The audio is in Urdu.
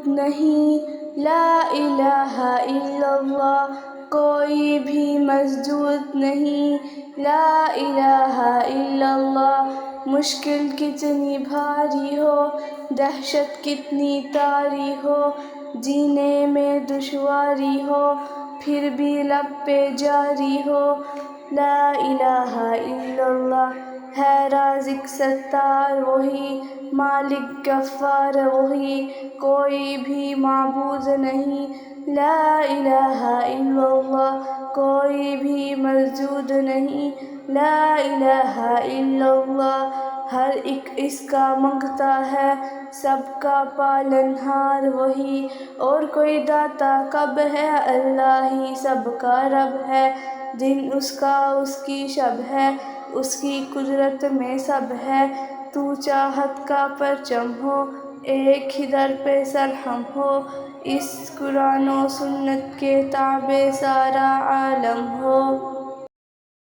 معبود نہیں، لا الہ الا اللہ، کوئی بھی مسجود نہیں، لا الہ الا اللہ۔ مشکل کتنی بھاری ہو، دہشت کتنی طاری ہو، جینے میں دشواری ہو، پھر بھی لب پہ جاری ہو، لا الہ الا اللہ۔ ہے رازق ستار وہی، مالک غفار وہی، کوئی بھی معبود نہیں، لا الہ الا اللہ، کوئی بھی مسجود نہیں، لا الہ الا اللہ۔ ہر ایک اس کا منگتا ہے، سب کا پالنہار وہی، اور کوئی داتا کب ہے، اللہ ہی سب کا رب ہے۔ دن اس کا اس کی شب ہے، اس کی قدرت میں سب ہے۔ تو چاہت کا پرچم ہو، ایک ہی در پہ سرہم ہو، اس قرآن و سنت کے تابع سارا عالم ہو۔